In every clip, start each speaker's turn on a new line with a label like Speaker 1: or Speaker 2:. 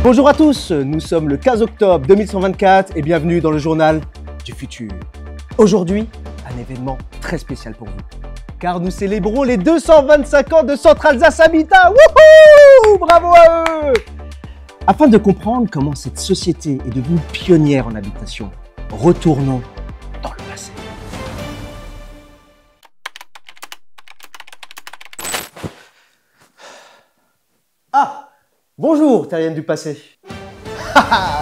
Speaker 1: Bonjour à tous, nous sommes le 15 octobre 2124 et bienvenue dans le journal du futur. Aujourd'hui, un événement très spécial pour vous, car nous célébrons les 225 ans de Centr'Alsace Habitat. Wouhou! Bravo à eux! Afin de comprendre comment cette société est devenue pionnière en habitation, retournons dans le passé. Ah! Bonjour, terrienne du passé.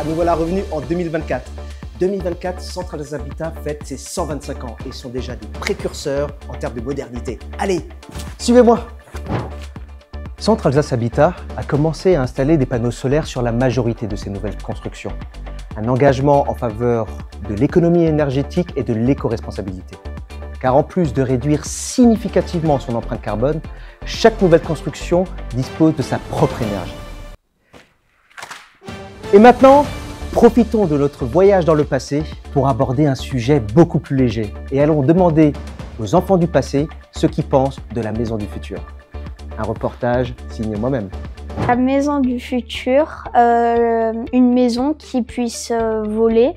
Speaker 1: Nous voilà revenus en 2024. 2024, Centr'Alsace Habitat fête ses 125 ans et sont déjà des précurseurs en termes de modernité. Allez, suivez-moi. Centr'Alsace Habitat a commencé à installer des panneaux solaires sur la majorité de ses nouvelles constructions. Un engagement en faveur de l'économie énergétique et de l'éco-responsabilité. Car en plus de réduire significativement son empreinte carbone, chaque nouvelle construction dispose de sa propre énergie. Et maintenant, profitons de notre voyage dans le passé pour aborder un sujet beaucoup plus léger et allons demander aux enfants du passé ce qu'ils pensent de la maison du futur. Un reportage signé moi-même.
Speaker 2: La maison du futur, une maison qui puisse voler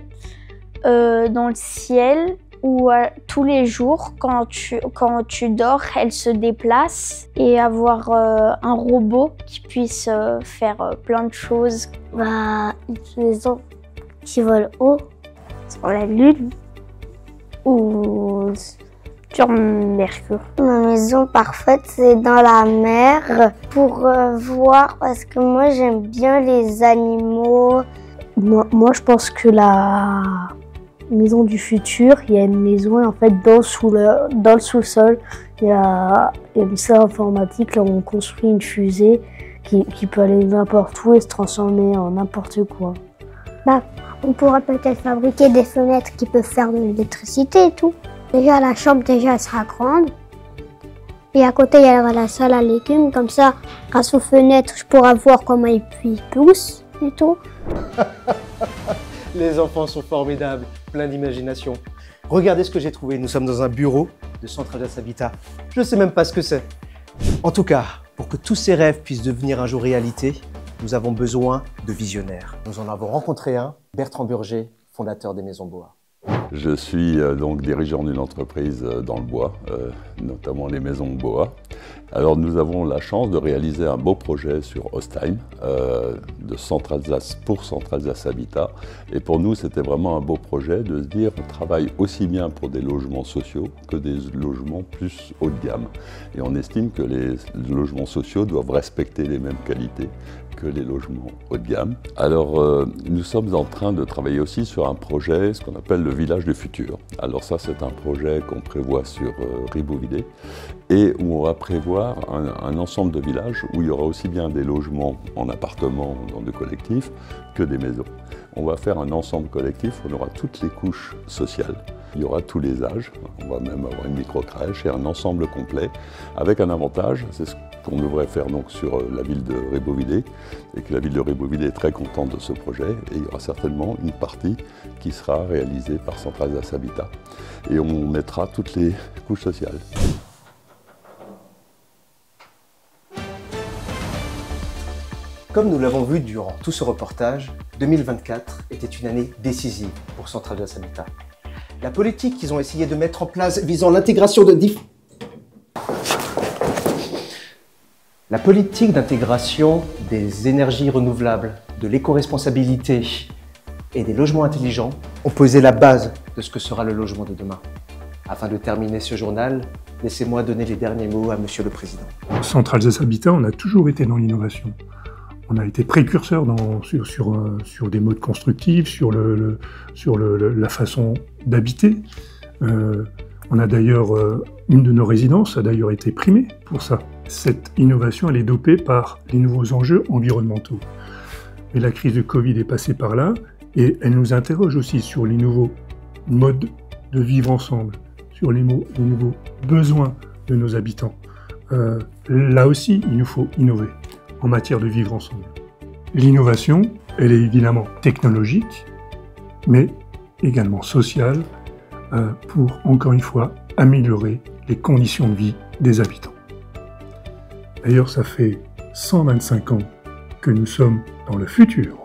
Speaker 2: dans le ciel où tous les jours, quand tu dors, elle se déplace et avoir un robot qui puisse faire plein de choses.
Speaker 3: Une maison qui vole haut, sur la Lune ou sur Mercure. Ma maison parfaite, c'est dans la mer pour voir, parce que moi j'aime bien les animaux.
Speaker 4: Moi je pense que la maison du futur, il y a une maison en fait dans le sous-sol. Il y a une salle informatique, là où on construit une fusée qui peut aller n'importe où et se transformer en n'importe quoi.
Speaker 3: On pourra peut-être fabriquer des fenêtres qui peuvent faire de l'électricité et tout. Déjà la chambre elle sera grande. Et à côté il y aura la salle à légumes, comme ça grâce aux fenêtres je pourrai voir comment ils poussent et tout.
Speaker 1: Les enfants sont formidables, plein d'imagination. Regardez ce que j'ai trouvé, nous sommes dans un bureau de Centr'Alsace Habitat. Je ne sais même pas ce que c'est. En tout cas, pour que tous ces rêves puissent devenir un jour réalité, nous avons besoin de visionnaires. Nous en avons rencontré un, Bertrand Burger, fondateur des Maisons Boa.
Speaker 5: Je suis donc dirigeant d'une entreprise dans le bois, notamment les Maisons Boa. Alors nous avons la chance de réaliser un beau projet sur Ostheim, de Centr'Alsace pour Centr'Alsace Habitat. Et pour nous, c'était vraiment un beau projet de se dire qu'on travaille aussi bien pour des logements sociaux que des logements plus haut de gamme. Et on estime que les logements sociaux doivent respecter les mêmes qualités que les logements haut de gamme. Alors nous sommes en train de travailler aussi sur un projet, ce qu'on appelle le village du futur. Alors ça c'est un projet qu'on prévoit sur Ribeauvillé et où on va prévoir un ensemble de villages où il y aura aussi bien des logements en appartements dans des collectifs que des maisons. On va faire un ensemble collectif où on aura toutes les couches sociales. Il y aura tous les âges, on va même avoir une micro-crèche et un ensemble complet avec un avantage, c'est ce qu'on devrait faire donc sur la ville de Ribeauvillé et que la ville de Ribeauvillé est très contente de ce projet et il y aura certainement une partie qui sera réalisée par Centr'Alsace Habitat et on mettra toutes les couches sociales.
Speaker 1: Comme nous l'avons vu durant tout ce reportage, 2024 était une année décisive pour Centr'Alsace Habitat. La politique qu'ils ont essayé de mettre en place visant l'intégration La politique d'intégration des énergies renouvelables, de l'éco-responsabilité et des logements intelligents ont posé la base de ce que sera le logement de demain. Afin de terminer ce journal, laissez-moi donner les derniers mots à Monsieur le Président.
Speaker 6: Centr'Alsace Habitat, on a toujours été dans l'innovation. On a été précurseur sur des modes constructifs, sur la façon d'habiter. On a d'ailleurs, une de nos résidences a d'ailleurs été primée pour ça. Cette innovation, elle est dopée par les nouveaux enjeux environnementaux. Mais la crise de Covid est passée par là et elle nous interroge aussi sur les nouveaux modes de vivre ensemble, sur les nouveaux besoins de nos habitants. Là aussi, il nous faut innover en matière de vivre ensemble. L'innovation, elle est évidemment technologique, mais également sociale, pour, encore une fois, améliorer les conditions de vie des habitants. D'ailleurs, ça fait 125 ans que nous sommes dans le futur.